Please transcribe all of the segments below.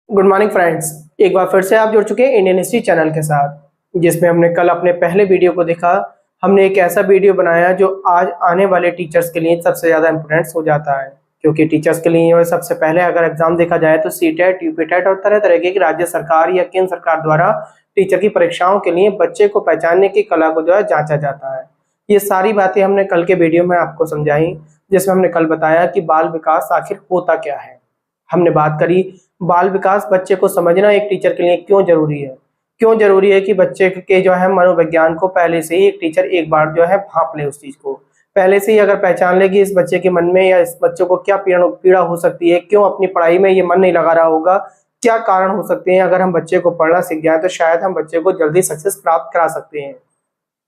Good morning friends. एक बार फिर से आप जुड़ चुके हैं इंडियन हिस्ट्री चैनल के साथ, जिसमें हमने कल अपने पहले वीडियो को देखा। हमने एक ऐसा वीडियो बनाया जो आज आने वाले टीचर्स के लिए सबसे ज़्यादा इम्पोर्टेंट हो जाता है, क्योंकि टीचर्स के लिए सबसे पहले अगर एग्जाम देखा जाए तो सीटेट, यूपीटेट और तरह तरह की राज्य सरकार या केंद्र सरकार द्वारा टीचर की परीक्षाओं के लिए बच्चे को पहचानने की कला को जांचा जाता है। ये सारी बातें हमने कल के वीडियो में आपको समझाई, जिसमें हमने कल बताया कि बाल विकास आखिर होता क्या है। हमने बात करी बाल विकास बच्चे को समझना एक टीचर के लिए क्यों जरूरी है। क्यों जरूरी है कि बच्चे के मनोविज्ञान को पहले से ही एक टीचर एक बार भांप ले, उस चीज को पहले से ही अगर पहचान ले कि इस बच्चे के मन में या इस बच्चे को क्या पीड़ा हो सकती है, क्यों अपनी पढ़ाई में ये मन नहीं लगा रहा होगा, क्या कारण हो सकते हैं। अगर हम बच्चे को पढ़ना सीख जाए तो शायद हम बच्चे को जल्दी सक्सेस प्राप्त करा सकते हैं।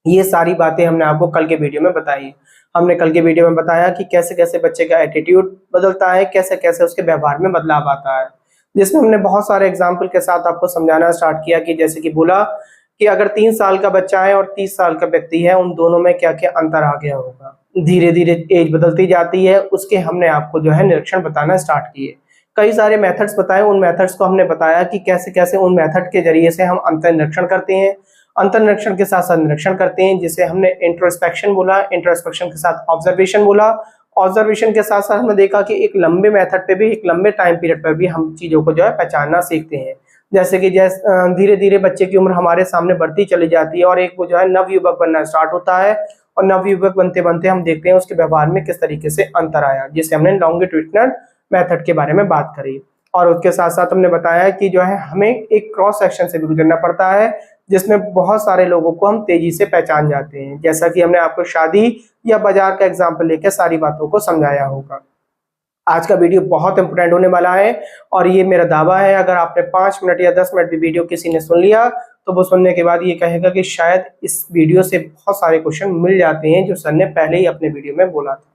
ये सारी बातें हमने आपको कल के वीडियो में बताई। हमने कल के वीडियो में बताया कि कैसे कैसे बच्चे का एटीट्यूड बदलता है, कैसे कैसे उसके व्यवहार में बदलाव आता है, जिसमें हमने बहुत सारे एग्जाम्पल के साथ आपको समझाना स्टार्ट किया कि जैसे कि बोला कि अगर 3 साल का बच्चा है और 30 साल का व्यक्ति है, उन दोनों में क्या क्या अंतर आ गया होगा। धीरे धीरे एज बदलती जाती है, उसके हमने आपको निरीक्षण बताना स्टार्ट किए। कई सारे मेथड्स बताए, उन मेथड्स को हमने बताया कि कैसे कैसे उन मेथड के जरिए से हम अंतर निरीक्षण करते हैं, अंतर निरीक्षण के साथ साथ निरीक्षण करते हैं, जिसे हमने इंट्रोस्पेक्शन बोला, इंट्रोस्पेक्शन के साथ ऑब्जर्वेशन बोला, ऑब्जर्वेशन के साथ साथ हमने देखा कि एक लंबे मेथड पे भी, एक लंबे टाइम पीरियड पर भी हम चीजों को पहचानना सीखते हैं। जैसे कि धीरे धीरे बच्चे की उम्र हमारे सामने बढ़ती चली जाती है और एक वो नवयुवक बनना स्टार्ट होता है, और नवयुवक बनते बनते हम देखते हैं उसके व्यवहार में किस तरीके से अंतर आया, जिसे हमने लॉन्गिट्यूडिनल मेथड के बारे में बात करी। और उसके साथ साथ हमने बताया कि हमें एक क्रॉस सेक्शन से भी गुजरना पड़ता है, जिसमें बहुत सारे लोगों को हम तेजी से पहचान जाते हैं। जैसा कि हमने आपको शादी या बाजार का एग्जाम्पल लेकर सारी बातों को समझाया होगा। आज का वीडियो बहुत इंपोर्टेंट होने वाला है, और ये मेरा दावा है, अगर आपने 5 मिनट या 10 मिनट भी वीडियो किसी ने सुन लिया तो वो सुनने के बाद ये कहेगा कि शायद इस वीडियो से बहुत सारे क्वेश्चन मिल जाते हैं जो सर ने पहले ही अपने वीडियो में बोला था।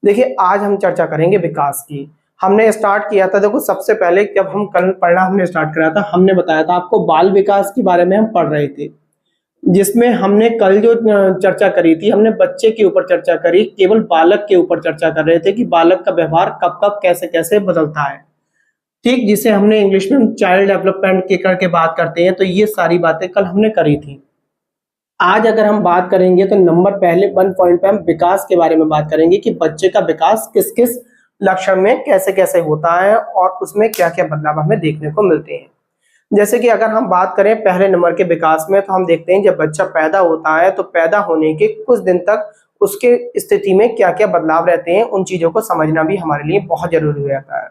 देखिए, आज हम चर्चा करेंगे विकास की। हमने स्टार्ट किया था, देखो सबसे पहले जब हम कल पढ़ना हमने स्टार्ट करा था, हमने बताया था आपको बाल विकास के बारे में हम पढ़ रहे थे, जिसमें हमने कल जो चर्चा करी थी, हमने बच्चे के ऊपर चर्चा करी, केवल बालक के ऊपर चर्चा कर रहे थे कि बालक का व्यवहार कब कब कैसे कैसे बदलता है, ठीक, जिसे हमने इंग्लिश में चाइल्ड डेवलपमेंट के करके बात करते हैं। तो ये सारी बातें कल हमने करी थी। आज अगर हम बात करेंगे तो नंबर पहले 1 पॉइंट पे हम विकास के बारे में बात करेंगे कि बच्चे का विकास किस किस लक्षण में कैसे कैसे होता है और उसमें क्या क्या बदलाव हमें देखने को मिलते हैं। जैसे कि अगर हम बात करें पहले नंबर के विकास में, तो हम देखते हैं जब बच्चा पैदा होता है तो पैदा होने के कुछ दिन तक उसके स्थिति में क्या क्या बदलाव रहते हैं, उन चीजों को समझना भी हमारे लिए बहुत जरूरी हो जाता है।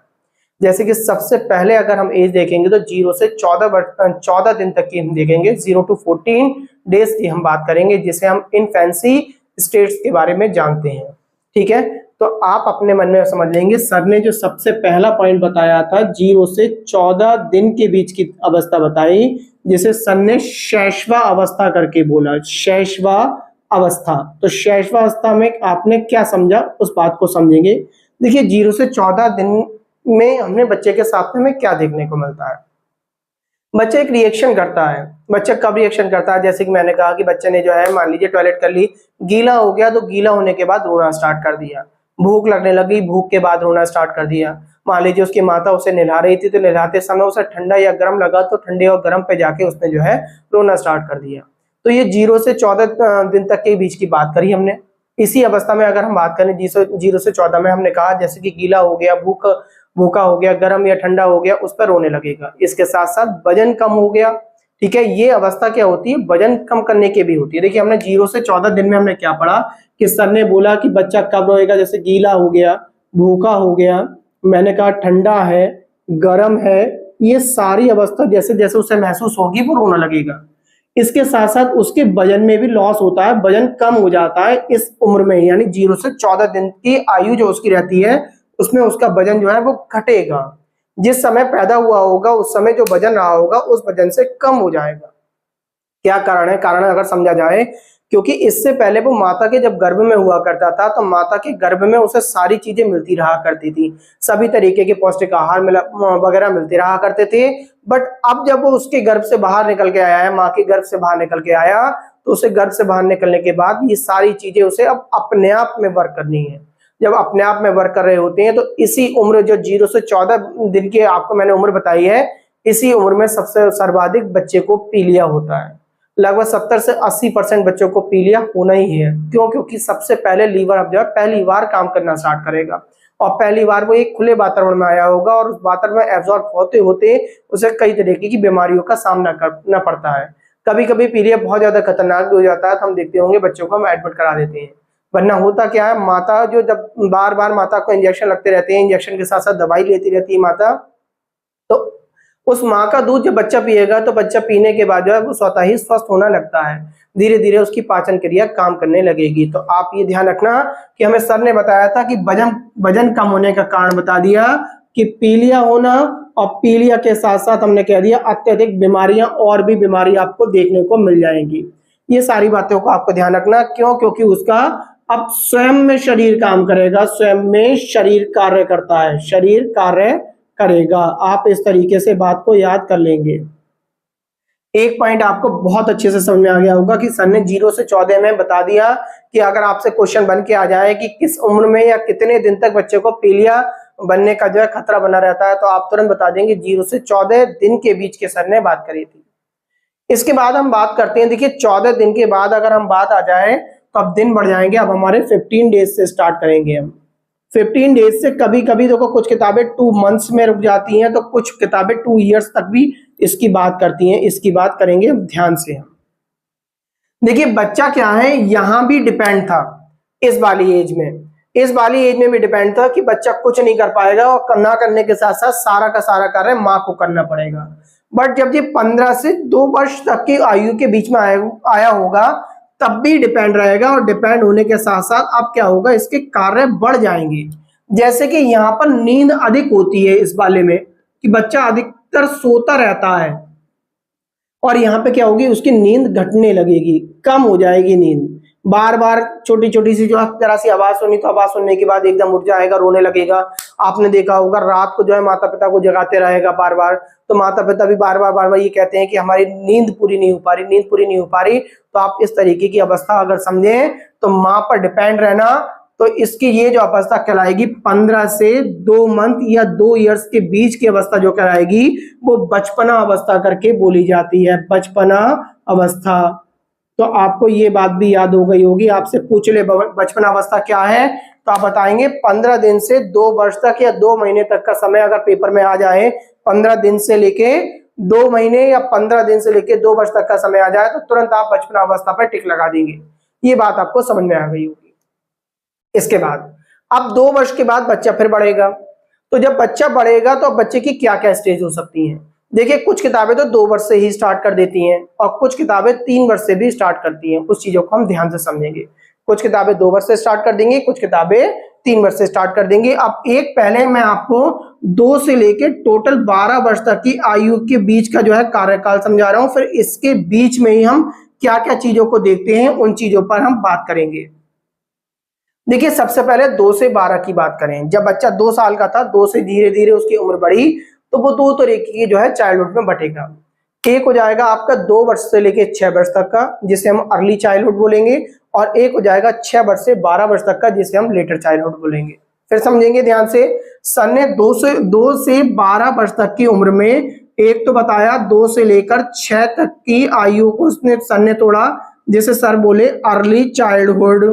जैसे कि सबसे पहले अगर हम एज देखेंगे तो 0 से 14 दिन तक की हम देखेंगे, 0 to 14 डेज की हम बात करेंगे, जिसे हम इनफेंसी स्टेट्स के बारे में जानते हैं। ठीक है, तो आप अपने मन में समझ लेंगे, सर ने जो सबसे पहला पॉइंट बताया था 0 से 14 दिन के बीच की अवस्था बताई, जिसे सर ने शैशवा अवस्था करके बोला, शैशवा अवस्था। तो शैशवा अवस्था में आपने क्या समझा, उस बात को समझेंगे। देखिए, 0 से 14 दिन में हमने बच्चे के साथ में क्या देखने को मिलता है। बच्चा एक रिएक्शन करता है। बच्चा कब रिएक्शन करता है, जैसे कि मैंने कहा कि बच्चे ने मान लीजिए टॉयलेट कर ली, गीला हो गया, तो गीला होने के बाद रोना स्टार्ट कर दिया। भूख लगने लगी, भूख के बाद रोना स्टार्ट कर दिया। मान लीजिए उसकी माता उसे नहला रही थी, तो नहलाते समय उसे ठंडा या गर्म लगा, तो ठंडे और गर्म पे जाके उसने रोना स्टार्ट कर दिया। तो ये 0 से 14 दिन तक के बीच की बात करी हमने। इसी अवस्था में अगर हम बात करें 0 से 14 में, हमने कहा जैसे कि गीला हो गया, भूखा हो गया, गर्म या ठंडा हो गया, उस पर रोने लगेगा। इसके साथ साथ वजन कम हो गया। ठीक है, ये अवस्था क्या होती है, वजन कम करने की भी होती है। देखिए, हमने 0 से 14 दिन में हमने क्या पढ़ा कि सर ने बोला कि बच्चा कब रोएगा, जैसे गीला हो गया, भूखा हो गया, मैंने कहा ठंडा है, गर्म है, ये सारी अवस्था जैसे जैसे उसे महसूस होगी वो रोना लगेगा। इसके साथ साथ उसके वजन में भी लॉस होता है, वजन कम हो जाता है इस उम्र में, यानी 0 से 14 दिन की आयु जो उसकी रहती है, उसमें उसका वजन वो घटेगा। जिस समय पैदा हुआ होगा उस समय जो वजन रहा होगा उस वजन से कम हो जाएगा। क्या कारण है, कारण अगर समझा जाए, क्योंकि इससे पहले वो माता के जब गर्भ में हुआ करता था, तो माता के गर्भ में उसे सारी चीजें मिलती रहा करती थी, सभी तरीके के पौष्टिक आहार वगैरह मिलते रहा करते थे। बट अब जब वो उसके गर्भ से बाहर निकल के आया है, माँ के गर्भ से बाहर निकल के आया, तो उसे गर्भ से बाहर निकलने के बाद ये सारी चीजें उसे अब अपने आप में वर्क करनी है। जब अपने आप में वर्क कर रहे होते हैं, तो इसी उम्र जो 0 से 14 दिन की आपको मैंने उम्र बताई है, इसी उम्र में सबसे सर्वाधिक बच्चे को पीलिया होता है। लगभग 70 से 80% बच्चों को पीलिया होना ही है। क्यों? क्योंकि सबसे पहले लीवर अब जो है पहली बार काम करना स्टार्ट करेगा और पहली बार वो एक खुले वातावरण में आया होगा और उस वातावरण में एब्जॉर्ब होते होते उसे कई तरीके की बीमारियों का सामना करना पड़ता है। कभी कभी पीलिया बहुत ज्यादा खतरनाक भी हो जाता है तो हम देखते होंगे बच्चों को हम एडमिट करा देते हैं। वरना होता क्या है, माता जो जब बार बार माता को इंजेक्शन लगते रहते हैं, इंजेक्शन के साथ साथ दवाई लेती रहती है माता, तो उस माँ का दूध जब बच्चा पिएगा तो बच्चा पीने के बाद जो है वो स्वतः ही स्वस्थ होना लगता है। धीरे धीरे उसकी पाचन क्रिया काम करने लगेगी। तो आप ये ध्यान रखना कि हमें सर ने बताया था कि वजन कम होने का कारण बता दिया कि पीलिया होना, और पीलिया के साथ साथ हमने कह दिया अत्यधिक बीमारियां और भी बीमारी आपको देखने को मिल जाएंगी। ये सारी बातों को आपको ध्यान रखना। क्यों? क्योंकि उसका अब स्वयं में शरीर काम करेगा, स्वयं में शरीर कार्य करता है, शरीर कार्य करेगा। आप इस तरीके से बात को याद कर लेंगे। एक पॉइंट आपको बहुत अच्छे से समझ में आ गया होगा कि सर ने 0 से 14 में बता दिया कि अगर आपसे क्वेश्चन बन के आ जाए कि किस उम्र में या कितने दिन तक बच्चे को पीलिया बनने का जो है खतरा बना रहता है, तो आप तुरंत बता देंगे 0 से 14 दिन के बीच के सर ने बात करी थी। इसके बाद हम बात करते हैं, देखिए 14 दिन के बाद अगर हम बात आ जाए तो अब दिन बढ़ जाएंगे। अब हमारे 15 डेज से स्टार्ट करेंगे हम। 15 डेज से कभी कभी देखो कुछ किताबें 2 मंथ्स में रुक जाती हैं, तो कुछ किताबें 2 इयर्स तक भी इसकी बात करती हैं। इसकी बात करेंगे ध्यान से हम। देखिए बच्चा क्या है, यहां भी डिपेंड था इस वाली एज में, इस वाली एज में भी डिपेंड था कि बच्चा कुछ नहीं कर पाएगा और करना करने के साथ साथ सारा का सारा कार्य माँ को करना पड़ेगा। बट जब ये 15 से 2 वर्ष तक की आयु के बीच में आया होगा तब भी डिपेंड रहेगा, और डिपेंड होने के साथ साथ अब क्या होगा, इसके कार्य बढ़ जाएंगे। जैसे कि यहाँ पर नींद अधिक होती है इस वाले में कि बच्चा अधिकतर सोता रहता है, और यहाँ पे क्या होगी, उसकी नींद घटने लगेगी, कम हो जाएगी नींद। बार बार छोटी छोटी सी जो है जरा सी आवाज सुनी तो आवाज सुनने के बाद एकदम उठ जाएगा, रोने लगेगा। आपने देखा होगा रात को जो है माता पिता को जगाते रहेगा बार बार, तो माता पिता भी बार बार ये कहते हैं कि हमारी नींद पूरी नहीं हो पा रही, नींद पूरी नहीं हो पा रही। तो आप इस तरीके की अवस्था अगर समझें तो माँ पर डिपेंड रहना, तो इसकी ये जो अवस्था कहलाएगी 15 से 2 मंथ या 2 इयर्स के बीच की अवस्था जो कहलाएगी वो बचपना अवस्था करके बोली जाती है, बचपना अवस्था। तो आपको ये बात भी याद हो गई होगी, आपसे पूछ ले बचपना अवस्था क्या है तो आप बताएंगे 15 दिन से 2 वर्ष तक या 2 महीने तक का समय अगर पेपर में आ जाए, 15 दिन से लेके 2 महीने या 15 दिन से लेके 2 वर्ष तक का समय आ जाए तो तुरंत आप बचपना अवस्था पर टिक लगा देंगे। ये बात आपको समझ में आ गई होगी। इसके बाद अब 2 वर्ष के बाद बच्चा फिर बढ़ेगा, तो जब बच्चा बढ़ेगा तो बच्चे की क्या क्या स्टेज हो सकती हैं। देखिए कुछ किताबें तो 2 वर्ष से ही स्टार्ट कर देती हैं और कुछ किताबें 3 वर्ष से भी स्टार्ट करती हैं। उस चीजों को हम ध्यान से समझेंगे। कुछ किताबें 2 वर्ष से स्टार्ट कर देंगी, कुछ किताबें 3 वर्ष से स्टार्ट कर देंगी। अब एक पहले मैं आपको 2 से लेके टोटल 12 वर्ष तक की आयु के बीच का जो है कार्यकाल समझा रहा हूं, फिर इसके बीच में ही हम क्या क्या चीजों को देखते हैं उन चीजों पर हम बात करेंगे। देखिए सबसे पहले 2 से 12 की बात करें। जब बच्चा 2 साल का था, 2 से धीरे धीरे उसकी उम्र बढ़ी, तो वो 2 तरीके की जो है चाइल्डहुड में बटेगा। एक हो जाएगा आपका 2 वर्ष से लेके 6 वर्ष तक का, जिसे हम अर्ली चाइल्डहुड बोलेंगे, और एक हो जाएगा 6 वर्ष से 12 वर्ष तक का, जिसे हम लेटर चाइल्डहुड बोलेंगे। फिर समझेंगे ध्यान से। सन ने 2 से 12 वर्ष तक की उम्र में एक तो बताया 2 से लेकर 6 तक की आयु को उसने सन ने तोड़ा, जिसे सर बोले अर्ली चाइल्डहुड,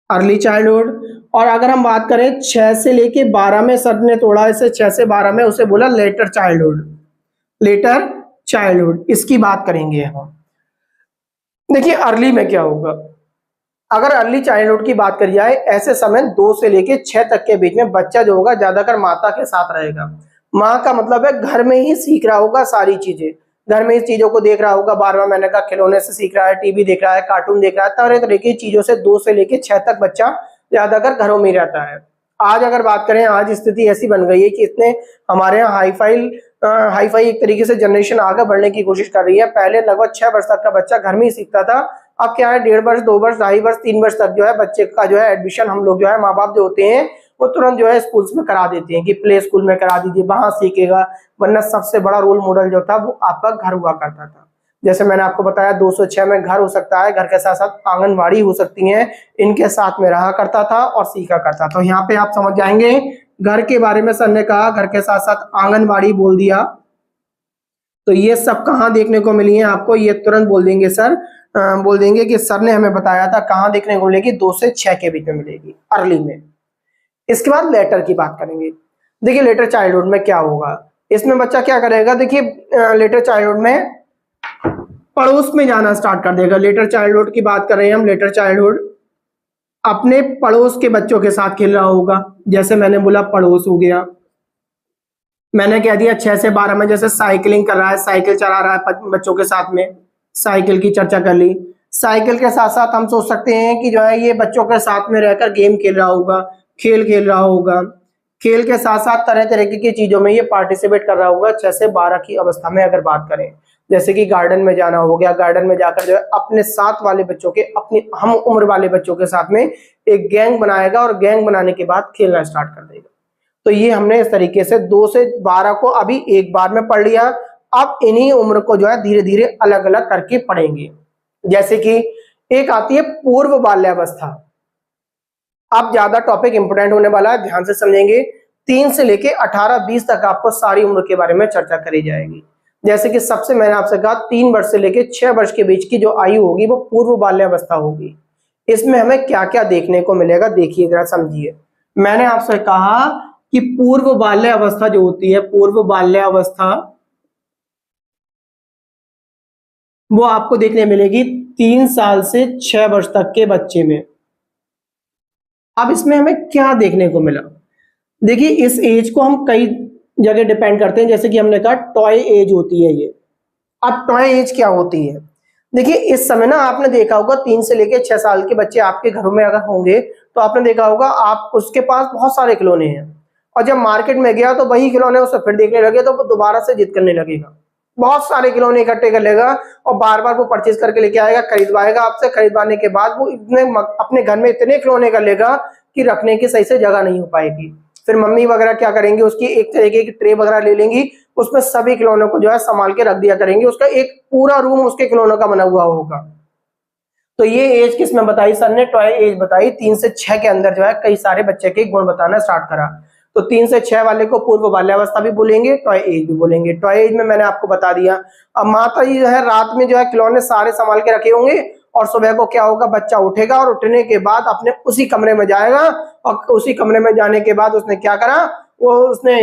अर्ली चाइल्डहुड। और अगर हम बात करें 6 से लेके 12 में सर ने तोड़ा इसे, 6 से 12 में, उसे बोला लेटर चाइल्डहुड, लेटर चाइल्डहुड। इसकी बात करेंगे हम। देखिए अर्ली में क्या होगा, अगर अर्ली चाइल्डहुड की बात करी जाए, ऐसे समय 2 से लेके 6 तक के बीच में बच्चा जो होगा ज्यादातर माता के साथ रहेगा। माँ का मतलब है घर में ही सीख रहा होगा सारी चीजें, घर में इस चीजों को देख रहा होगा। बार बार मैंने कहा खिलौने से सीख रहा है, टीवी देख रहा है, कार्टून देख रहा है, तरह तरह की चीजों से 2 से लेके 6 तक बच्चा ज्यादातर घरों में रहता है। आज अगर बात करें, आज स्थिति ऐसी बन गई है कि इतने हमारे यहाँ हाईफाई एक तरीके से जनरेशन आगे बढ़ने की कोशिश कर रही है। पहले लगभग 6 वर्ष तक का बच्चा घर में ही सीखता था, अब क्या है 1.5 वर्ष, 2 वर्ष, 2.5 वर्ष, 3 वर्ष तक जो है बच्चे का जो है एडमिशन हम लोग जो है माँ बाप जो होते हैं वो तुरंत जो है स्कूल्स में करा देते हैं कि प्ले स्कूल में करा दीजिए, वहां सीखेगा। वरना सबसे बड़ा रोल मॉडल जो था वो आपका घर हुआ करता था। जैसे मैंने आपको बताया 206 में घर हो सकता है, घर के साथ साथ आंगनबाड़ी हो सकती है, इनके साथ में रहा करता था और सीखा करता था। तो यहाँ पे आप समझ जाएंगे घर के बारे में सर ने कहा, घर के साथ साथ आंगनबाड़ी बोल दिया। तो ये सब कहाँ देखने को मिली है आपको, ये तुरंत बोल देंगे सर, बोल देंगे कि सर ने हमें बताया था। कहाँ देखने को मिलेगी, 2 से 6 के बीच में मिलेगी, अर्ली में। इसके बाद लेटर की बात करेंगे। देखिए लेटर चाइल्डहुड में क्या होगा, इसमें बच्चा क्या करेगा, देखिए लेटर चाइल्डहुड में पड़ोस में जाना स्टार्ट कर देगा। लेटर चाइल्डहुड की बात कर रहे हैं हम। लेटर चाइल्डहुड अपने पड़ोस के बच्चों के साथ खेल रहा होगा। जैसे मैंने बोला पड़ोस हो गया, मैंने कह दिया 6 से 12 में जैसे साइकिलिंग कर रहा है, साइकिल चला रहा है बच्चों के साथ में, साइकिल की चर्चा कर ली। साइकिल के साथ साथ हम सोच सकते हैं कि जो है ये बच्चों के साथ में रहकर गेम खेल रहा होगा, खेल खेल रहा होगा। खेल के साथ साथ तरह तरह की चीजों में ये पार्टिसिपेट कर रहा होगा 6 से 12 की अवस्था में अगर बात करें। जैसे कि गार्डन में जाना हो गया, गार्डन में जाकर जो है अपने साथ वाले बच्चों के, अपनी हम उम्र वाले बच्चों के साथ में एक गैंग बनाएगा और गैंग बनाने के बाद खेलना स्टार्ट कर देगा। तो ये हमने इस तरीके से 2 से 12 को अभी एक बार में पढ़ लिया। अब इन्हीं उम्र को जो है धीरे धीरे अलग अलग करके पढ़ेंगे। जैसे कि एक आती है पूर्व बाल्यावस्था। अब ज्यादा टॉपिक इंपोर्टेंट होने वाला है, ध्यान से समझेंगे। 3 से लेके 18-20 तक आपको सारी उम्र के बारे में चर्चा करी जाएगी। जैसे कि सबसे मैंने आपसे कहा 3 वर्ष से लेके 6 वर्ष के बीच की जो आयु होगी वो पूर्व बाल्यावस्था होगी। इसमें हमें क्या क्या देखने को मिलेगा, देखिए जरा समझिए। मैंने आपसे कहा कि पूर्व बाल्यावस्था जो होती है, पूर्व बाल्यावस्था वो आपको देखने मिलेगी 3 साल से 6 वर्ष तक के बच्चे में। अब इसमें हमें क्या देखने को मिला, देखिए इस एज को हम कई जगह डिपेंड करते हैं। जैसे कि हमने कहा टॉय एज होती है ये। अब टॉय एज क्या होती है, देखिए इस समय ना आपने देखा होगा 3 से लेके 6 साल के बच्चे आपके घरों में अगर होंगे तो आपने देखा होगा आप उसके पास बहुत सारे खिलौने हैं, और जब मार्केट में गया तो वही खिलौने उसे फिर देखने लगे तो वो दोबारा से जिद करने लगेगा। बहुत सारे खिलौने इकट्ठे कर लेगा और बार बार वो परचेज करके लेके आएगा, खरीदवाएगा आपसे। खरीदवाने के बाद वो इतने अपने घर में इतने खिलौने कर लेगा कि रखने की सही से जगह नहीं हो पाएगी। फिर मम्मी वगैरह क्या करेंगी, उसकी एक तरीके की ट्रे वगैरह ले लेंगी, उसमें सभी खिलौनों को जो है संभाल के रख दिया करेंगे। उसका एक पूरा रूम उसके खिलौनों का बना हुआ होगा। तो ये एज किसमें बताई सर ने, टॉय एज बताई। 3 से 6 के अंदर जो है कई सारे बच्चे के गुण बताना स्टार्ट करा। तो 3 से 6 वाले को पूर्व बाल्यावस्था भी बोलेंगे, टॉय एज भी बोलेंगे। टॉय एज में मैंने आपको बता दिया। अब माता जी जो है रात में जो है खिलौने सारे संभाल के रखे होंगे, और सुबह को क्या होगा, बच्चा उठेगा और उठने के बाद अपने उसी कमरे में जाएगा, और उसी कमरे में जाने के बाद उसने क्या करा, वो उसने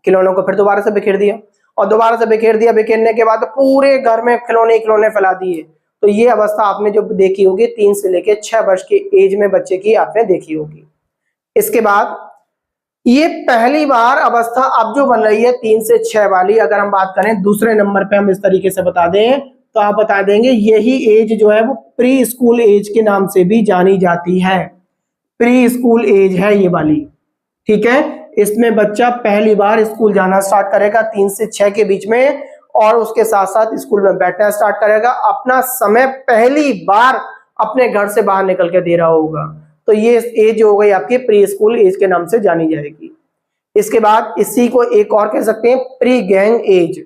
खिलौनों को फिर दोबारा से बिखेर दिया, और दोबारा से बिखेर दिया। बिखेरने के बाद पूरे घर में खिलौने खिलौने फैला दिए। तो ये अवस्था आपने जो देखी होगी 3 से लेके 6 वर्ष की एज में बच्चे की आपने देखी होगी। इसके बाद ये पहली बार अवस्था अब जो बन रही है 3 से 6 वाली, अगर हम बात करें दूसरे नंबर पे हम इस तरीके से बता दें तो आप बता देंगे यही एज जो है वो प्री स्कूल एज के नाम से भी जानी जाती है। प्री स्कूल एज है ये वाली, ठीक है। इसमें बच्चा पहली बार स्कूल जाना स्टार्ट करेगा 3 से 6 के बीच में, और उसके साथ साथ स्कूल में बैठना स्टार्ट करेगा। अपना समय पहली बार अपने घर से बाहर निकल के दे रहा होगा। तो ये एज हो गई आपकी प्री स्कूल एज के नाम से जानी जाएगी। इसके बाद इसी को एक और कह सकते हैं pre gang as.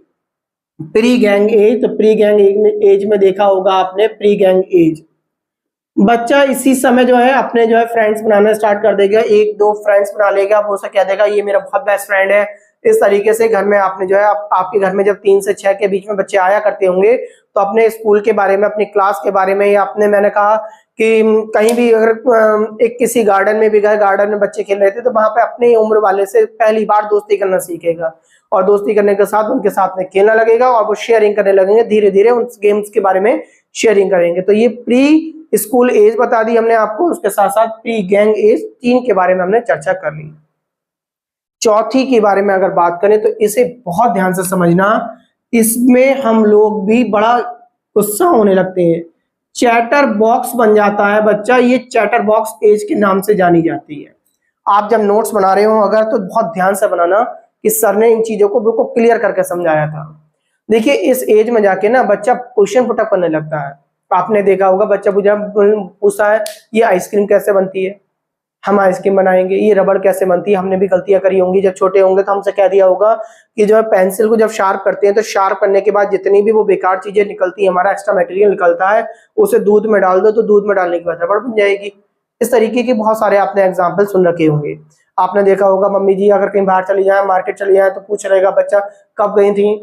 Pre gang as, तो प्री गैंग एज में देखा होगा आपने प्री गैंग एज। बच्चा इसी समय जो है अपने जो है फ्रेंड्स बनाना स्टार्ट कर देगा, 1-2 फ्रेंड्स बना लेगा। वो उसे कह देगा ये मेरा बहुत बेस्ट फ्रेंड है। इस तरीके से घर में आपने जो है आपके घर में जब 3 से 6 के बीच में बच्चे आया करते होंगे तो अपने स्कूल के बारे में, अपनी क्लास के बारे में, या अपने, मैंने कहा कि कहीं भी अगर एक किसी गार्डन में भी गए, गार्डन में बच्चे खेल रहे थे तो वहां पे अपनी उम्र वाले से पहली बार दोस्ती करना सीखेगा, और दोस्ती करने के साथ उनके साथ में खेलना लगेगा और वो शेयरिंग करने लगेंगे। धीरे धीरे उन गेम्स के बारे में शेयरिंग करेंगे। तो ये प्री स्कूल एज बता दी हमने आपको, उसके साथ साथ प्री गैंग एज 3 के बारे में हमने चर्चा कर ली। चौथी के बारे में अगर बात करें तो इसे बहुत ध्यान से समझना, इसमें हम लोग भी बड़ा गुस्सा होने लगते हैं। चैटर बॉक्स बन जाता है बच्चा, ये चैटर बॉक्स एज के नाम से जानी जाती है। आप जब नोट्स बना रहे हो अगर तो बहुत ध्यान से बनाना कि सर ने इन चीजों को बिल्कुल क्लियर करके समझाया था। देखिए इस एज में जाके ना बच्चा क्वेश्चन पुटअप करने लगता है। आपने देखा होगा बच्चा पूछता है ये आइसक्रीम कैसे बनती है, हम आइसक्रीम बनाएंगे। ये रबड़ कैसे बनती है, हमने भी गलतियां करी होंगी जब छोटे होंगे तो हमसे कह दिया होगा कि जो है पेंसिल को जब शार्प करते हैं तो शार्प करने के बाद जितनी भी वो बेकार चीजें निकलती है, हमारा एक्स्ट्रा मटेरियल निकलता है, उसे दूध में डाल दो तो दूध में डालने के बाद रबड़ बन जाएगी। इस तरीके के बहुत सारे आपने एग्जाम्पल सुन रखे होंगे। आपने देखा होगा मम्मी जी अगर कहीं बाहर चली जाए, मार्केट चली जाए, तो पूछ रहेगा बच्चा कब गई थी,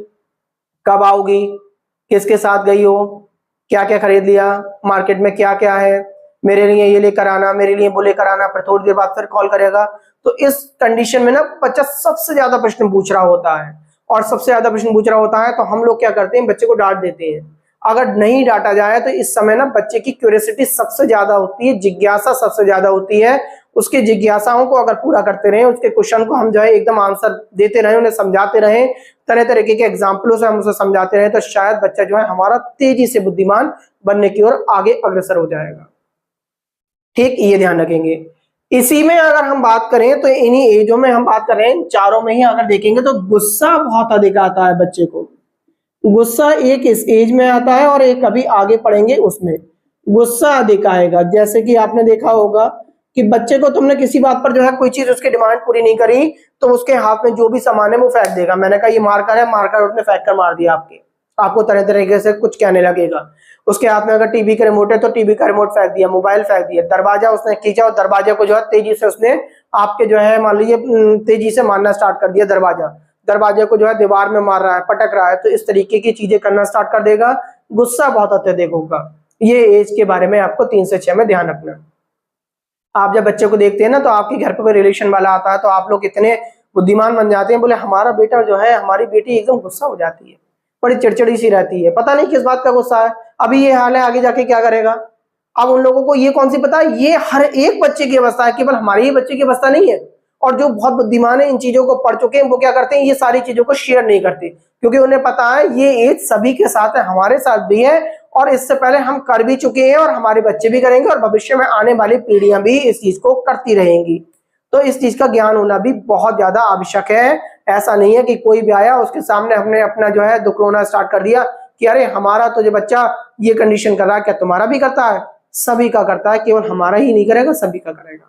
कब आओगी, किसके साथ गई हो, क्या क्या खरीद लिया, मार्केट में क्या क्या है, मेरे लिए ये लेकर आना, मेरे लिए वो लेकर आना। फिर थोड़ी देर बाद फिर कॉल करेगा। तो इस कंडीशन में ना बच्चा सबसे ज्यादा प्रश्न पूछ रहा होता है, और सबसे ज्यादा प्रश्न पूछ रहा होता है तो हम लोग क्या करते हैं, बच्चे को डांट देते हैं। अगर नहीं डांटा जाए तो इस समय ना बच्चे की क्यूरियोसिटी सबसे ज्यादा होती है, जिज्ञासा सबसे ज्यादा होती है। उसकी जिज्ञासाओं को अगर पूरा करते रहे, उसके क्वेश्चन को हम जो है एकदम आंसर देते रहे, उन्हें समझाते रहे, तरह तरह के एग्जाम्पलों से हम उसे समझाते रहे, तो शायद बच्चा जो है हमारा तेजी से बुद्धिमान बनने की ओर आगे अग्रसर हो जाएगा। ठीक, ये ध्यान रखेंगे। इसी में अगर हम बात करें तो इन्हीं एजों में हम बात कर रहे हैं, चारों में ही अगर देखेंगे तो गुस्सा बहुत अधिक आता है बच्चे को। गुस्सा एक इस एज में आता है और एक अभी आगे पढ़ेंगे उसमें गुस्सा अधिक आएगा। जैसे कि आपने देखा होगा कि बच्चे को तुमने किसी बात पर जो है कोई चीज उसकी डिमांड पूरी नहीं करी, तो उसके हाथ में जो भी सामान है वो फेंक देगा। मैंने कहा ये मार्कर है, मार्कर उसने फेंक कर मार दिया आपको तरह तरीके से कुछ कहने लगेगा। उसके हाथ में अगर टीवी का रिमोट है तो टीवी का रिमोट फेंक दिया, मोबाइल फेंक दिया, दरवाजा उसने खींचा और दरवाजे को जो है तेजी से उसने आपके जो है मान लीजिए तेजी से मारना स्टार्ट कर दिया। दरवाजे को जो है दीवार में मार रहा है, पटक रहा है, तो इस तरीके की चीजें करना स्टार्ट कर देगा। गुस्सा बहुत अत्यधिक होगा। ये एज के बारे में आपको 3 से 6 में ध्यान रखना है। आप जब बच्चे को देखते हैं ना तो आपके घर पे कोई रिलेशन वाला आता है तो आप लोग इतने बुद्धिमान बन जाते हैं, बोले हमारा बेटा जो है, हमारी बेटी एकदम गुस्सा हो जाती है, बड़ी चिड़चिड़ी सी रहती है, पता नहीं किस बात का गुस्सा है। अभी ये हाल है, आगे जाके क्या करेगा। अब उन लोगों को ये कौन सी पता है, ये हर एक बच्चे की अवस्था है, केवल हमारे ही बच्चे की अवस्था नहीं है। और जो बहुत बुद्धिमान है, इन चीजों को पढ़ चुके हैं, वो क्या करते हैं, ये सारी चीजों को शेयर नहीं करते, क्योंकि उन्हें पता है ये एज सभी के साथ है, हमारे साथ भी है, और इससे पहले हम कर भी चुके हैं, और हमारे बच्चे भी करेंगे, और भविष्य में आने वाली पीढ़ियां भी इस चीज को करती रहेंगी। तो इस चीज का ज्ञान होना भी बहुत ज्यादा आवश्यक है। ऐसा नहीं है कि कोई भी आया उसके सामने हमने अपना जो है दुख रोना स्टार्ट कर दिया कि अरे हमारा तो जो बच्चा ये कंडीशन कर रहा है, क्या तुम्हारा भी करता है? सभी का करता है, केवल हमारा ही नहीं करेगा, सभी का करेगा।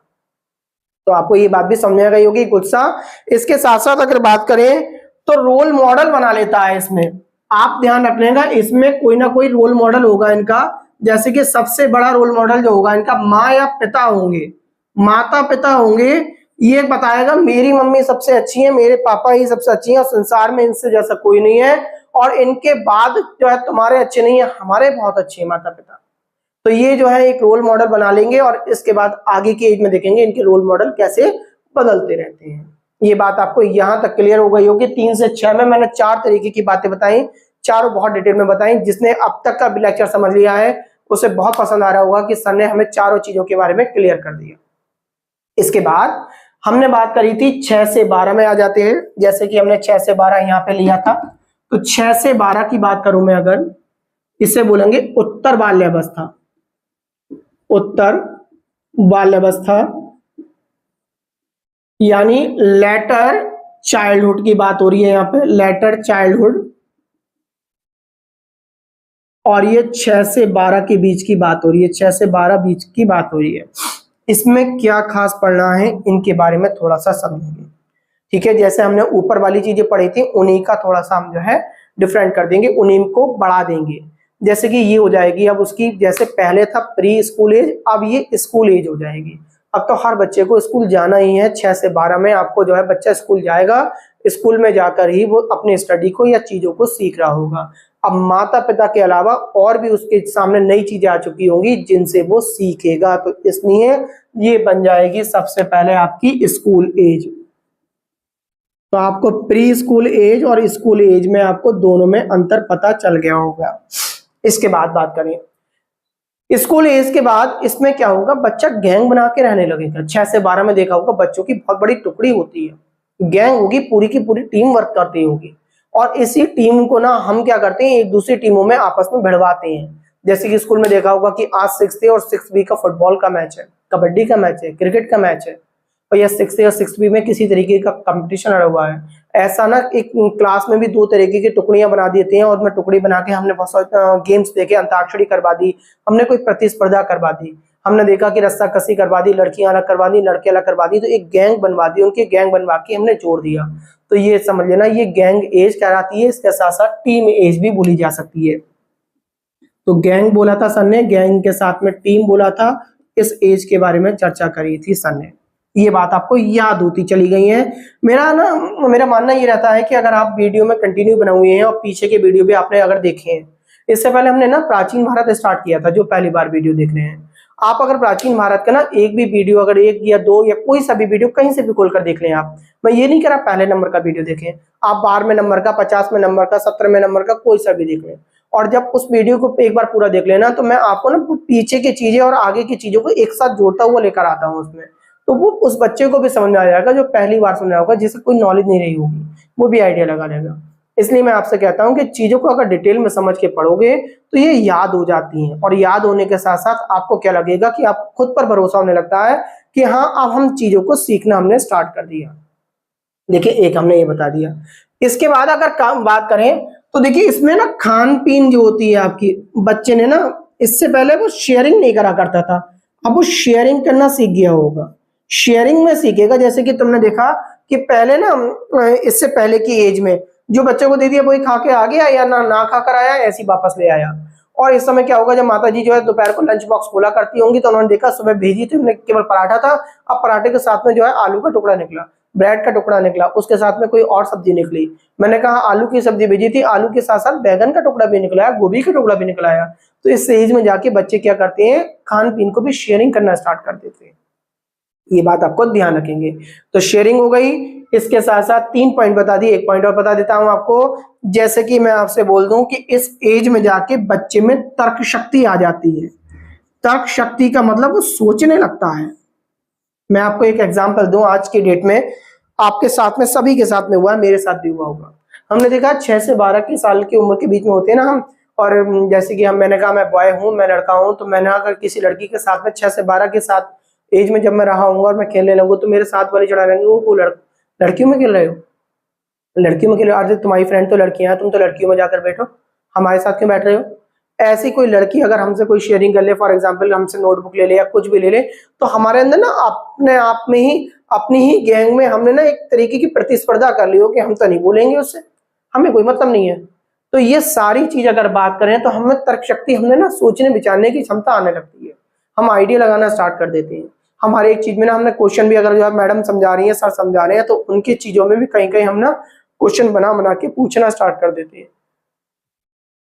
तो आपको ये बात भी समझ में आ गई होगी गुस्सा। इसके साथ साथ अगर बात करें तो रोल मॉडल बना लेता है इसमें। आप ध्यान रखिएगा, इसमें कोई ना कोई रोल मॉडल होगा इनका। जैसे कि सबसे बड़ा रोल मॉडल जो होगा इनका माँ या पिता होंगे, माता पिता होंगे। ये बताएगा मेरी मम्मी सबसे अच्छी है, मेरे पापा ही सबसे अच्छी है, संसार में इनसे जैसा कोई नहीं है, और इनके बाद जो है तुम्हारे अच्छे नहीं है, हमारे बहुत अच्छे हैं माता पिता। तो ये जो है एक रोल मॉडल बना लेंगे, और इसके बाद आगे की एज में देखेंगे इनके रोल मॉडल कैसे बदलते रहते हैं। ये बात आपको यहां तक क्लियर हो गई होगी। 3 से 6 में मैंने 4 तरीके की बातें बताई, चारों बहुत डिटेल में बताई। जिसने अब तक का भी लेक्चर समझ लिया है उसे बहुत पसंद आ रहा होगा कि सर ने हमें चारों चीजों के बारे में क्लियर कर दिया। इसके बाद हमने बात करी थी 6 से 12 में आ जाते हैं। जैसे कि हमने 6 से 12 यहाँ पे लिया था, तो 6 से 12 की बात करूं मैं अगर, इसे बोलेंगे उत्तर बाल्यावस्था। उत्तर बाल्यावस्था यानी लेटर चाइल्डहुड की बात हो रही है यहाँ पे, लेटर चाइल्डहुड। और ये 6 से 12 के बीच की बात हो रही है, 6 से 12 बीच की बात हो रही है। इसमें क्या खास पढ़ना है इनके बारे में थोड़ा सा समझेंगे, ठीक है। जैसे हमने ऊपर वाली चीजें पढ़ी थी उन्हीं का थोड़ा सा हम जो है डिफरेंट कर देंगे, उन्हीं को बढ़ा देंगे। जैसे कि ये हो जाएगी अब उसकी, जैसे पहले था प्री स्कूल एज, अब ये स्कूल एज हो जाएगी। अब तो हर बच्चे को स्कूल जाना ही है। 6 से 12 में आपको जो है बच्चा स्कूल जाएगा, स्कूल में जाकर ही वो अपनी स्टडी को या चीजों को सीख रहा होगा। अब माता पिता के अलावा और भी उसके सामने नई चीजें आ चुकी होंगी जिनसे वो सीखेगा, तो इसलिए ये बन जाएगी सबसे पहले आपकी स्कूल एज। तो आपको प्री स्कूल एज और स्कूल एज में आपको दोनों में अंतर पता चल गया होगा। इसके बाद बात करें स्कूल एज के बाद, इसमें क्या होगा, बच्चा गैंग बना के रहने लगेगा। 6 से 12 में देखा होगा बच्चों की बहुत बड़ी टुकड़ी होती है, गैंग होगी, पूरी की पूरी टीम वर्क करती होगी, और इसी टीम को ना हम क्या करते हैं, एक दूसरी टीमों में आपस में भिड़वाते हैं। जैसे कि स्कूल में देखा होगा कि आज 6th और 6th बी का फुटबॉल का मैच है, कबड्डी का मैच है, क्रिकेट का मैच है, और या 6th या 6th बी में किसी तरीके का कंपटीशन लड़ा हुआ है। ऐसा ना एक क्लास में भी 2 तरीके की टुकड़ियां बना देते हैं, और उसमें टुकड़ी बना के हमने बहुत सारे गेम्स देखे, अंताक्षरी करवा दी, हमने कोई प्रतिस्पर्धा करवा दी, हमने देखा कि रस्सा कसी करवा दी, लड़कियां अलग करवा दी, लड़के अलग करवा दी, तो एक गैंग बनवा दी, उनकी गैंग बनवा के हमने जोड़ दिया। तो ये समझ लेना ये गैंग एज कहलाती है। इसके साथ साथ टीम एज भी बोली जा सकती है। तो गैंग बोला था सर ने, गैंग के साथ में टीम बोला था, इस एज के बारे में चर्चा करी थी सर ने। ये बात आपको याद होती चली गई है। मेरा मानना ये रहता है कि अगर आप वीडियो में कंटिन्यू बने हुए हैं और पीछे के वीडियो भी आपने अगर देखे हैं, इससे पहले हमने ना प्राचीन भारत स्टार्ट किया था, जो पहली बार वीडियो देख रहे हैं, आप अगर प्राचीन भारत का ना एक भी वीडियो, अगर एक या दो या कोई सा भी वीडियो कहीं से भी खोल कर देख लें आप, मैं ये नहीं कह रहा पहले नंबर का वीडियो देखें, आप 12वें नंबर का, 50वें नंबर का, 17वें नंबर का कोई सा भी देख लें, और जब उस वीडियो को एक बार पूरा देख लेना, तो मैं आपको ना पीछे की चीजें और आगे की चीजों को एक साथ जोड़ता हुआ लेकर आता हूँ उसमें, तो वो उस बच्चे को भी समझ में आ जाएगा जो पहली बार सुन रहा होगा, जिसे कोई नॉलेज नहीं रही होगी, वो भी आइडिया लगा लेगा। इसलिए मैं आपसे कहता हूं कि चीजों को अगर डिटेल में समझ के पढ़ोगे तो ये याद हो जाती हैं, और याद होने के साथ साथ आपको क्या लगेगा कि आप खुद पर भरोसा होने लगता है कि हाँ, अब हम चीजों को सीखना हमने स्टार्ट कर दिया। देखिए, एक हमने ये बता दिया। इसके बाद अगर काम बात करें तो देखिए, इसमें ना खान पीन जो होती है आपकी, बच्चे ने ना इससे पहले वो शेयरिंग नहीं करा करता था, अब वो शेयरिंग करना सीख गया होगा, शेयरिंग में सीखेगा। जैसे कि तुमने देखा कि पहले ना इससे पहले की एज में जो बच्चे को दे दिया वही खा के आ गया, या ना खा कर आया ऐसी वापस ले आया। और इस समय क्या होगा, जब माता जी जो है दोपहर को लंच बॉक्स खोला करती होंगी, तो उन्होंने देखा सुबह भेजी थी उन्होंने केवल पराठा था, अब पराठे के साथ में जो है आलू का टुकड़ा निकला, ब्रेड का टुकड़ा निकला, उसके साथ में कोई और सब्जी निकली। मैंने कहा आलू की सब्जी भेजी थी, आलू के साथ साथ बैगन का टुकड़ा भी निकला है, गोभी का टुकड़ा भी निकला है। तो इस एज में जाके बच्चे क्या करते हैं, खान पीन को भी शेयरिंग करना स्टार्ट कर देते हैं। ये बात आपको ध्यान रखेंगे। तो शेयरिंग हो गई, इसके साथ साथ 3 पॉइंट बता दिए, एक पॉइंट और बता देता हूं आपको। जैसे कि मैं आपसे बोल दूं कि इस एज में जाके बच्चे में तर्क शक्ति आ जाती है। तर्क शक्ति का मतलब वो सोचने लगता है। मैं आपको एक एग्जांपल दूं, आज की डेट में आपके साथ में, सभी के साथ में हुआ है, मेरे साथ भी हुआ होगा। हमने देखा 6 से 12 की साल की उम्र के बीच में होते हैं ना हम, और जैसे कि मैंने कहा मैं बॉय हूं, मैं लड़का हूं, तो मैंने अगर किसी लड़की के साथ में 6 से 12 के साथ एज में जब मैं रहा हूँ और मैं खेलने लगूँ, तो मेरे साथ वाले चढ़ा रहेंगे वो लड़कियों में खेल रहे हो, लड़कियों में खेल रहे हो, अरे तुम्हारी फ्रेंड तो लड़कियां हैं, तुम तो लड़कियों में जाकर बैठो, हमारे साथ क्यों बैठ रहे हो। ऐसी कोई लड़की अगर हमसे कोई शेयरिंग कर ले, फॉर एग्जाम्पल हमसे नोटबुक ले ले या कुछ भी ले ले, तो हमारे अंदर ना अपने आप में ही, अपनी ही गैंग में हमने ना एक तरीके की प्रतिस्पर्धा कर ली हो कि हम तो नहीं बोलेंगे उससे, हमें कोई मतलब नहीं है। तो ये सारी चीज अगर बात करें तो हमें तर्क शक्ति, हमने ना सोचने विचारने की क्षमता आने लगती है, हम आइडिया लगाना स्टार्ट कर देते हैं। हमारे एक चीज में ना हमने क्वेश्चन भी, अगर जो है मैडम समझा रही है, सर समझा रहे हैं, तो उनकी चीजों में भी कहीं कहीं हम ना क्वेश्चन बना बना के पूछना स्टार्ट कर देते हैं।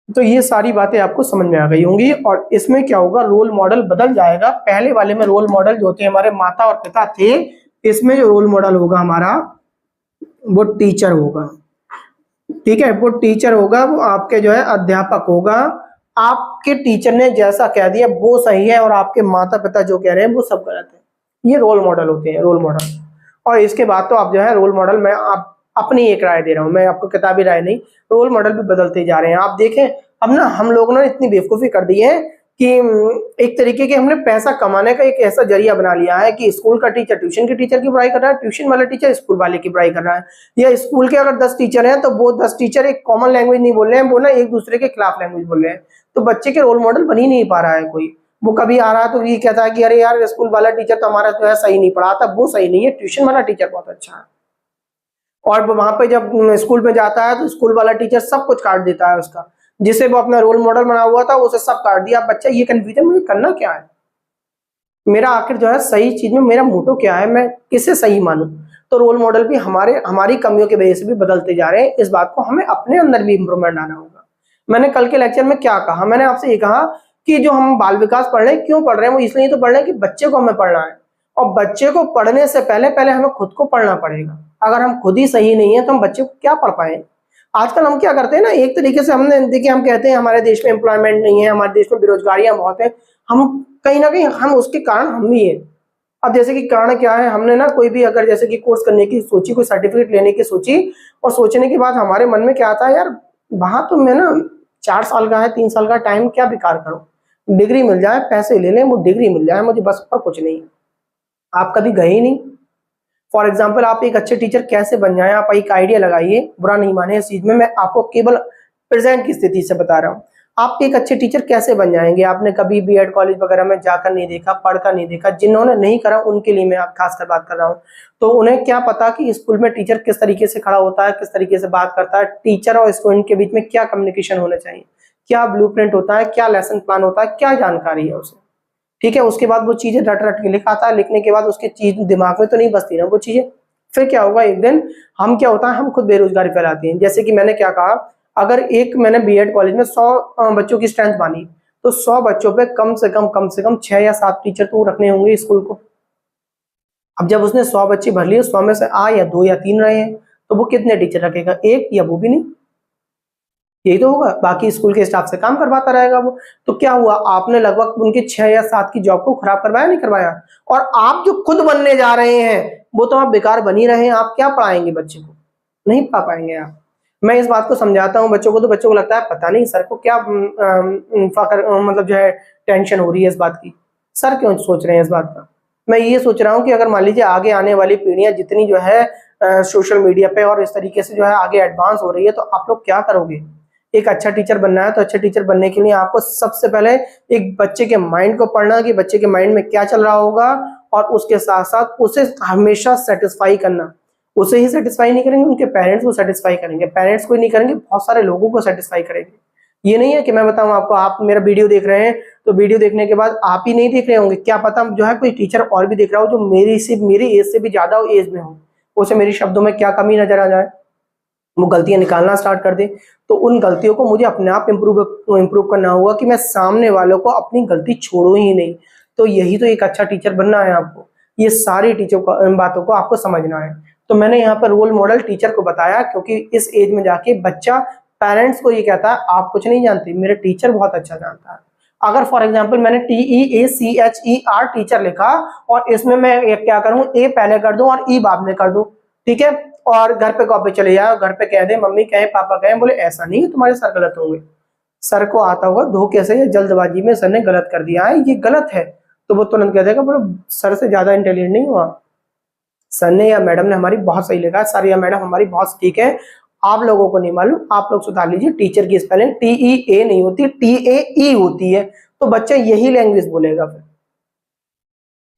तो ये सारी बातें आपको समझ में आ गई होंगी। और इसमें क्या होगा, रोल मॉडल बदल जाएगा। पहले वाले में रोल मॉडल जो होते हैं हमारे माता और पिता थे, इसमें जो रोल मॉडल होगा हमारा वो टीचर होगा। ठीक है, वो टीचर होगा, वो आपके जो है अध्यापक होगा। आपके टीचर ने जैसा कह दिया वो सही है, और आपके माता पिता जो कह रहे हैं वो सब गलत है। ये रोल मॉडल होते हैं, रोल मॉडल। और इसके बाद तो आप जो है रोल मॉडल, मैं आप अपनी एक राय दे रहा हूं, मैं आपको किताबी राय नहीं, रोल मॉडल भी बदलते जा रहे हैं। आप देखें, अब ना हम लोग ना इतनी बेवकूफी कर दी है कि एक तरीके के हमने पैसा कमाने का एक ऐसा जरिया बना लिया है कि स्कूल का टीचर ट्यूशन के टीचर की बुराई कर रहा है, ट्यूशन वाला टीचर स्कूल वाले की बुराई कर रहा है, या स्कूल के अगर 10 टीचर हैं तो वो 10 टीचर एक कॉमन लैंग्वेज नहीं बोल रहे हैं, वो ना एक दूसरे के खिलाफ लैंग्वेज बोल रहे हैं। तो बच्चे के रोल मॉडल बन ही नहीं पा रहा है कोई। वो कभी आ रहा है तो ये कहता है कि अरे यार, स्कूल वाला टीचर तो हमारा जो है सही नहीं पढ़ाता, वो सही नहीं है, ट्यूशन वाला टीचर बहुत अच्छा है। और वहां पे जब स्कूल में जाता है तो स्कूल वाला टीचर सब कुछ काट देता है उसका, जिसे वो अपना रोल मॉडल बना हुआ था उसे सब काट दिया। बच्चा ये कंफ्यूजन, मुझे करना क्या है, मेरा आखिर जो है सही चीज में मेरा मोटो क्या है, मैं किसे सही मानूं। तो रोल मॉडल भी हमारी कमियों की वजह से भी बदलते जा रहे हैं। इस बात को हमें अपने अंदर भी इंप्रूवमेंट आना होगा। मैंने कल के लेक्चर में क्या कहा, मैंने आपसे ये कहा कि जो हम बाल विकास पढ़ रहे हैं, क्यों पढ़ रहे हैं, वो इसलिए तो पढ़ रहे हैं कि बच्चे को हमें पढ़ना है, और बच्चे को पढ़ने से पहले पहले हमें खुद को पढ़ना पड़ेगा। अगर हम खुद ही सही नहीं है तो हम बच्चे को क्या पढ़ पाएंगे। आजकल हम क्या करते हैं ना, एक तरीके से हमने देखिए, हम कहते हैं हमारे देश में एम्प्लॉयमेंट नहीं है, हमारे देश में बेरोजगारियां बहुत है, हम कहीं ना कहीं हम उसके कारण हम भी है। अब जैसे कि कारण क्या है, हमने ना कोई भी अगर जैसे कि कोर्स करने की सोची, कोई सर्टिफिकेट लेने की सोची, और सोचने के बाद हमारे मन में क्या आता है, यार वहां तो मैं ना 4 साल का है, 3 साल का टाइम क्या बेकार करूं, डिग्री मिल जाए, पैसे ले लें, वो डिग्री मिल जाए, मुझे बस और कुछ नहीं। आप कभी गए ही नहीं। फॉर एग्जाम्पल, आप एक अच्छे टीचर कैसे बन जाए, आप एक आइडिया लगाइए, बुरा नहीं माने इस चीज में, मैं आपको केवल प्रेजेंट की स्थिति से बता रहा हूँ। आप एक अच्छे टीचर कैसे बन जाएंगे, आपने कभी बीएड कॉलेज वगैरह में जाकर नहीं देखा, पढ़कर नहीं देखा, जिन्होंने नहीं करा उनके लिए मैं आप खासकर बात कर रहा हूँ। तो उन्हें क्या पता कि स्कूल में टीचर किस तरीके से खड़ा होता है, किस तरीके से बात करता है, टीचर और स्टूडेंट के बीच में क्या कम्युनिकेशन होना चाहिए, क्या ब्लूप्रिंट होता है, क्या लेसन प्लान होता है, क्या जानकारी है उसे। ठीक है, उसके बाद वो चीजें रट रट के लिखाता है, लिखने के बाद उसके चीज दिमाग में तो नहीं बसती ना वो चीजें। फिर क्या होगा, एक दिन हम क्या होता है, हम खुद बेरोजगारी फैलाते हैं। जैसे कि मैंने क्या कहा, अगर एक मैंने बीएड कॉलेज में 100 बच्चों की स्ट्रेंथ मानी, तो 100 बच्चों पे कम से कम 6 या 7 टीचर तो रखने होंगे स्कूल को। अब जब उसने 100 बच्चे भर लिए, 100 में से आ या 2 या 3 रहे हैं, तो वो कितने टीचर रखेगा, एक या वो भी नहीं, यही तो होगा। बाकी स्कूल के स्टाफ से काम करवाता रहेगा वो। तो क्या हुआ, आपने लगभग उनके 6 या 7 की जॉब को खराब करवाया, नहीं करवाया। और आप जो खुद बनने जा रहे हैं वो तो आप बेकार बन ही रहे हैं। आप क्या पढ़ाएंगे बच्चे को, नहीं पढ़ा पाएंगे आप। मैं इस बात को समझाता हूँ बच्चों को, तो बच्चों को लगता है पता नहीं सर को क्या मतलब जो है टेंशन हो रही है इस बात की, सर क्यों सोच रहे हैं इस बात का। मैं ये सोच रहा हूँ कि अगर मान लीजिए आगे आने वाली पीढ़ियां जितनी जो है सोशल मीडिया पे और इस तरीके से जो है आगे एडवांस हो रही है, तो आप लोग क्या करोगे। एक अच्छा टीचर बनना है तो अच्छा टीचर बनने के लिए आपको सबसे पहले एक बच्चे के माइंड को पढ़ना, कि बच्चे के माइंड में क्या चल रहा होगा, और उसके साथ साथ उसे हमेशा सेटिस्फाई करना। उसे ही सेटिस्फाई नहीं करेंगे, उनके पेरेंट्स को सेटिस्फाई करेंगे, पेरेंट्स को ही नहीं करेंगे, बहुत सारे लोगों को सेटिस्फाई करेंगे। ये नहीं है कि मैं बताऊं आपको, आप मेरा वीडियो देख रहे हैं तो वीडियो देखने के बाद आप ही नहीं देख रहे होंगे, क्या पता जो है कोई टीचर और भी देख रहा हो जो मेरी एज से भी ज्यादा एज में हो, उसे मेरे शब्दों में क्या कमी नजर आ जाए, वो गलतियां निकालना स्टार्ट कर दे, तो उन गलतियों को मुझे अपने आप इम्प्रूव करना होगा कि मैं सामने वालों को अपनी गलती छोड़ू ही नहीं। तो यही तो एक अच्छा टीचर बनना है आपको, ये सारी बातों को आपको समझना है। तो मैंने यहाँ पर रोल मॉडल टीचर को बताया, क्योंकि इस एज में जाके बच्चा पेरेंट्स को ये कहता है आप कुछ नहीं जानते, मेरे टीचर बहुत अच्छा जानता है। अगर फॉर एग्जाम्पल मैंने TEACHER टीचर लिखा, और इसमें मैं क्या करूं, ए पहले कर दूं और ई बाद में कर दूं, ठीक है, और घर पे कॉपी चले जाओ, घर पे कह दे मम्मी कहे पापा कहे, बोले ऐसा नहीं है तुम्हारे सर गलत होंगे। सर को आता होगा धोखे से या जल्दबाजी में सर ने गलत कर दिया है, ये गलत है, तो वो तुरंत कह देगा बोले सर से ज्यादा इंटेलिजेंट नहीं हुआ, सर ने या मैडम ने हमारी बहुत सही लिखा है, सर या मैडम हमारी बहुत ठीक है, आप लोगों को नहीं मालूम, आप लोग सुधार लीजिए। टीचर की स्पेलिंग TEA नहीं होती, TAE होती है, तो बच्चा यही लैंग्वेज बोलेगा फिर।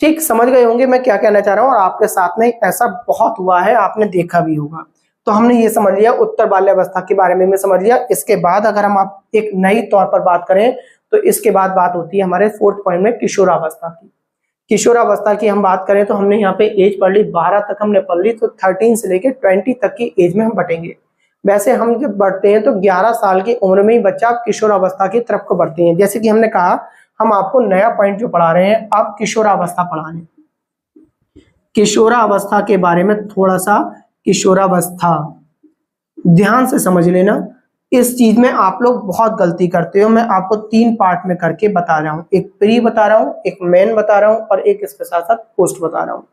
ठीक समझ गए होंगे मैं क्या कहना चाह रहा हूँ, और आपके साथ में ऐसा बहुत हुआ है, आपने देखा भी होगा। तो हमने ये समझ लिया, उत्तर बाल्यावस्था के बारे में समझ लिया। इसके बाद अगर हम आप एक नई तौर पर बात करें, तो इसके बाद बात होती है हमारे 4th पॉइंट में किशोरावस्था की। किशोरावस्था की हम बात करें तो हमने यहाँ पे एज पढ़ ली, 12 तक हमने पढ़ ली, तो 13 से लेकर 20 तक की एज में हम बटेंगे। वैसे हम जब बढ़ते हैं तो 11 साल की उम्र में ही बच्चा किशोरावस्था की तरफ को बढ़ते हैं। जैसे कि हमने कहा, हम आपको नया पॉइंट जो पढ़ा रहे हैं, अब किशोरावस्था पढ़ा रहे हैं। किशोरावस्था के बारे में थोड़ा सा, किशोरावस्था ध्यान से समझ लेना। इस चीज में आप लोग बहुत गलती करते हो, मैं आपको 3 पार्ट में करके बता रहा हूँ, एक प्री बता रहा हूँ, एक मेन बता रहा हूँ, और एक इसके साथ साथ पोस्ट बता रहा हूँ।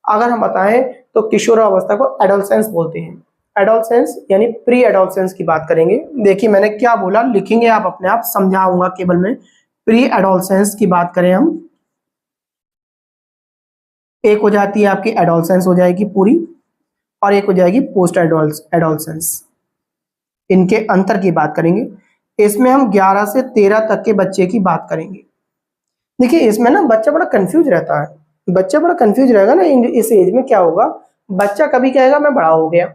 अगर हम बताएं तो किशोरावस्था को एडोलसेंस बोलते हैं। एडोलसेंस यानी प्री एडोलसेंस की बात करेंगे। देखिए मैंने क्या बोला, लिखेंगे आप अपने आप, समझाऊंगा केवल मैं। प्री एडोलसेंस की बात करें हम, एक हो जाती है आपकी एडोलसेंस हो जाएगी पूरी, और एक हो जाएगी पोस्ट एडोलसेंस। इनके अंतर की बात करेंगे। इसमें हम 11 से 13 तक के बच्चे की बात करेंगे। देखिए इसमें ना बच्चा बड़ा कंफ्यूज रहता है, बच्चा बड़ा कंफ्यूज रहेगा ना। इस एज में क्या होगा, बच्चा कभी कहेगा मैं बड़ा हो गया,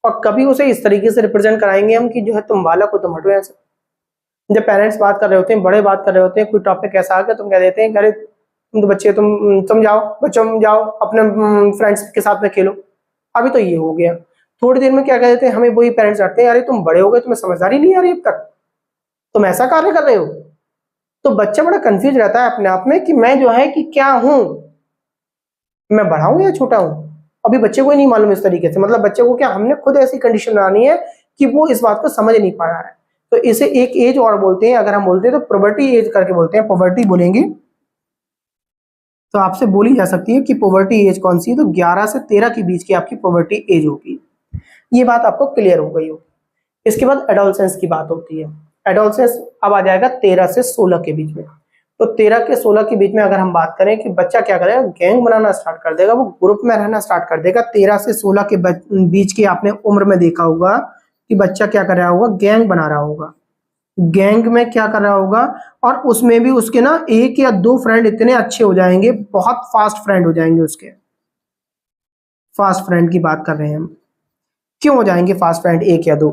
और कभी उसे इस तरीके से रिप्रेजेंट कराएंगे हम कि जो है तुम बालक हो, तुम हटो यहाँ से। जब पेरेंट्स बात कर रहे होते हैं, बड़े बात कर रहे होते हैं, कोई टॉपिक ऐसा आ गया, तुम कह देते हैं अरे तुम तो बच्चे, तुम जाओ बच्चों, जाओ अपने फ्रेंड्स के साथ में खेलो। अभी तो ये हो गया, थोड़ी देर में क्या कह देते हैं, हमें वही पेरेंट्स आते हैं, अरे तुम बड़े हो गए, तुम्हें समझदारी नहीं आ रही अब तक, तुम ऐसा कार्य कर रहे हो। तो बच्चा बड़ा कंफ्यूज रहता है अपने आप में कि मैं जो है कि क्या हूं, मैं बड़ा हूं या छोटा हूं। अभी बच्चे को ही नहीं मालूम इस तरीके से, मतलब बच्चे को क्या, हमने खुद ऐसी कंडीशन बनानी है कि वो इस बात को समझ नहीं पा रहा है। तो इसे एक एज और बोलते हैं, अगर हम बोलते हैं तो प्यूबर्टी एज करके बोलते हैं, प्यूबर्टी बोलेंगे। तो आपसे बोली जा सकती है कि प्यूबर्टी एज कौन सी है, तो 11 से 13 के बीच की आपकी प्यूबर्टी एज होगी। ये बात आपको क्लियर हो गई होगी। इसके बाद एडोलसेंस की बात होती है। एडोलसेंस अब आ जाएगा 13 से 16 के बीच में। तो 13 के 16 के बीच में अगर हम बात करें कि बच्चा क्या करेगा, गैंग बनाना स्टार्ट कर देगा, वो ग्रुप में रहना स्टार्ट कर देगा। 13 से 16 के बीच की आपने उम्र में देखा होगा कि बच्चा क्या कर रहा होगा, गैंग बना रहा होगा। गैंग में क्या कर रहा होगा, और उसमें भी उसके ना 1 या 2 फ्रेंड इतने अच्छे हो जाएंगे, बहुत फास्ट फ्रेंड हो जाएंगे उसके। फास्ट फ्रेंड की बात कर रहे हैं हम, क्यों हो जाएंगे फास्ट फ्रेंड 1 या 2,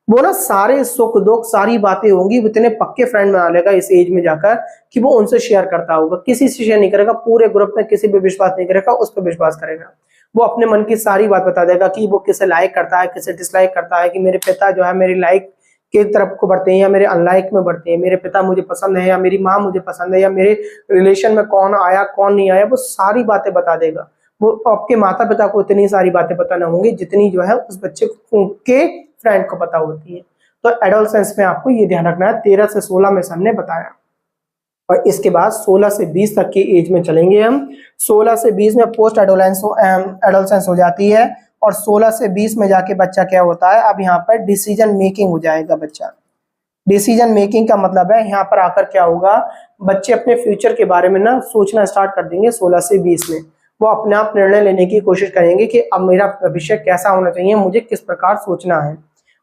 वो ना सारे सुख दुख सारी बातें होंगी, वो इतने पक्के फ्रेंड बना लेगा इस एज में जाकर कि वो उनसे शेयर करता होगा, किसी से शेयर नहीं करेगा, पूरे ग्रुप में किसी पे विश्वास नहीं करेगा, उस पर विश्वास करेगा। वो अपने मन की सारी बात बता देगा कि वो किसे लाइक करता है, किसे डिसलाइक करता है, कि मेरे पिता जो है मेरी लाइक की तरफ को बढ़ते हैं या मेरे अनलाइक में बढ़ते हैं, मेरे पिता मुझे पसंद है या मेरी माँ मुझे पसंद है, या मेरे रिलेशन में कौन आया कौन नहीं आया, वो सारी बातें बता देगा। वो आपके माता पिता को इतनी सारी बातें पता ना होंगी जितनी जो है उस बच्चे के फ्रेंड को पता होती है। तो एडोलसेंस में आपको ये ध्यान रखना है, 13 से 16 में हमने बताया। और इसके बाद 16 से 20 तक की एज में चलेंगे हम। 16 से 20 में पोस्ट एडोलसेंस हो जाती है, और 16 से 20 में जाके बच्चा क्या होता है, अब यहाँ पर डिसीजन मेकिंग हो जाएगा बच्चा। डिसीजन मेकिंग का मतलब है यहाँ पर आकर क्या होगा, बच्चे अपने फ्यूचर के बारे में ना सोचना स्टार्ट कर देंगे 16 से 20 में। वो अपने आप निर्णय लेने की कोशिश करेंगे कि अब मेरा भविष्य कैसा होना चाहिए, मुझे किस प्रकार सोचना है,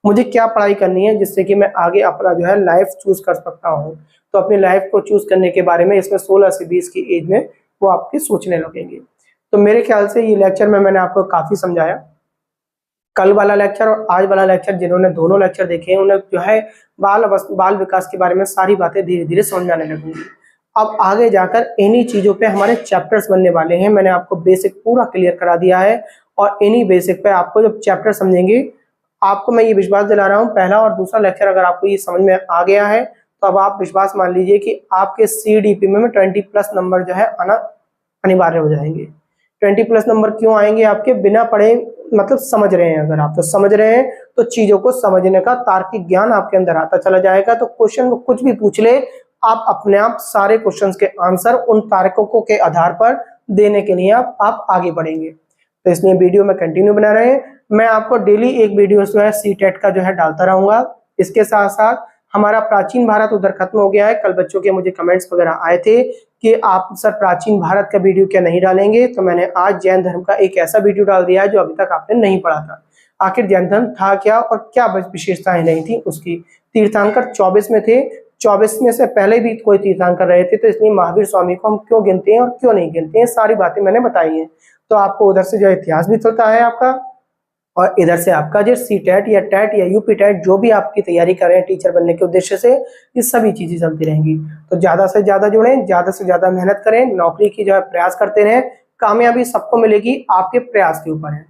मुझे क्या पढ़ाई करनी है जिससे कि मैं आगे अपना जो है लाइफ चूज कर सकता हूँ। तो अपनी लाइफ को चूज करने के बारे में इसमें 16 से 20 की एज में वो आपके सोचने लगेंगे। तो मेरे ख्याल से ये लेक्चर में मैंने आपको काफी समझाया। कल वाला लेक्चर और आज वाला लेक्चर जिन्होंने दोनों लेक्चर देखे हैं उन्हें जो है बाल विकास के बारे में सारी बातें धीरे धीरे समझ में आने लगेंगी। अब आगे जाकर इन्हीं चीजों पे हमारे चैप्टर्स बनने वाले हैं। मैंने आपको बेसिक पूरा क्लियर करा दिया है, और इन्हीं बेसिक पे आपको जब चैप्टर समझेंगे, आपको मैं ये विश्वास दिला रहा हूँ, पहला और दूसरा लेक्चर अगर आपको ये समझ में आ गया है तो अब आप विश्वास मान लीजिए कि आपके CDP में 20+ नंबर जो है आना अनिवार्य हो जाएंगे। 20+ नंबर क्यों आएंगे आपके, बिना पढ़े मतलब समझ रहे हैं, अगर आप तो समझ रहे हैं तो चीजों को समझने का तार्किक ज्ञान आपके अंदर आता चला जाएगा। तो क्वेश्चन को कुछ भी पूछ ले, आप अपने आप सारे क्वेश्चंस के आंसर उन तार्कों के आधार पर देने के लिए आप आगे बढ़ेंगे। तो इसलिए वीडियो में कंटिन्यू बना रहे। मैं आपको डेली एक वीडियो जो है CTET का जो है डालता रहूंगा। इसके साथ साथ हमारा प्राचीन भारत उधर खत्म हो गया है। कल बच्चों के मुझे कमेंट्स वगैरह आए थे कि आप सर प्राचीन भारत का वीडियो क्या नहीं डालेंगे, तो मैंने आज जैन धर्म का एक ऐसा वीडियो डाल दिया है जो अभी तक आपने नहीं पढ़ा था। आखिर जैन धर्म था क्या और क्या विशेषताएं नहीं थी उसकी। तीर्थंकर 24 में थे, 24 में से पहले भी कोई तीर्थंकर रहे थे, तो इसलिए महावीर स्वामी को हम क्यों गिनते हैं और क्यों नहीं गिनते हैं, सारी बातें मैंने बताई हैं। तो आपको उधर से जो इतिहास भी चलता है आपका, और इधर से आपका जो CTET या TET या UP-TET जो भी आपकी तैयारी कर रहे हैं टीचर बनने के उद्देश्य से, ये सभी चीजें चलती रहेंगी। तो ज्यादा से ज्यादा जुड़ें, ज्यादा से ज्यादा मेहनत करें, नौकरी की जो है प्रयास करते रहें। कामयाबी सबको मिलेगी, आपके प्रयास के ऊपर है।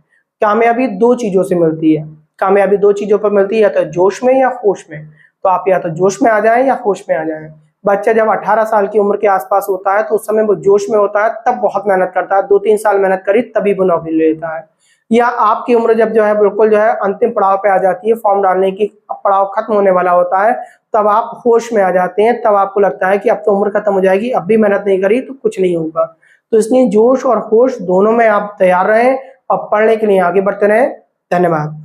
कामयाबी दो चीजों से मिलती है, कामयाबी दो चीजों पर मिलती है, या तो जोश में या होश में। तो आप या तो जोश में आ जाएं या होश में आ जाएं। बच्चा जब 18 साल की उम्र के आसपास होता है तो उस समय वो जोश में होता है, तब बहुत मेहनत करता है, 2-3 साल मेहनत करी तभी वो नौकरी लेता है। या आपकी उम्र जब जो है बिल्कुल जो है अंतिम पड़ाव पे आ जाती है, फॉर्म डालने की पड़ाव खत्म होने वाला होता है, तब आप होश में आ जाते हैं, तब आपको लगता है कि अब तो उम्र खत्म हो जाएगी, अब भी मेहनत नहीं करी तो कुछ नहीं होगा। तो इसलिए जोश और होश दोनों में आप तैयार रहें और पढ़ने के लिए आगे बढ़ते रहें। धन्यवाद।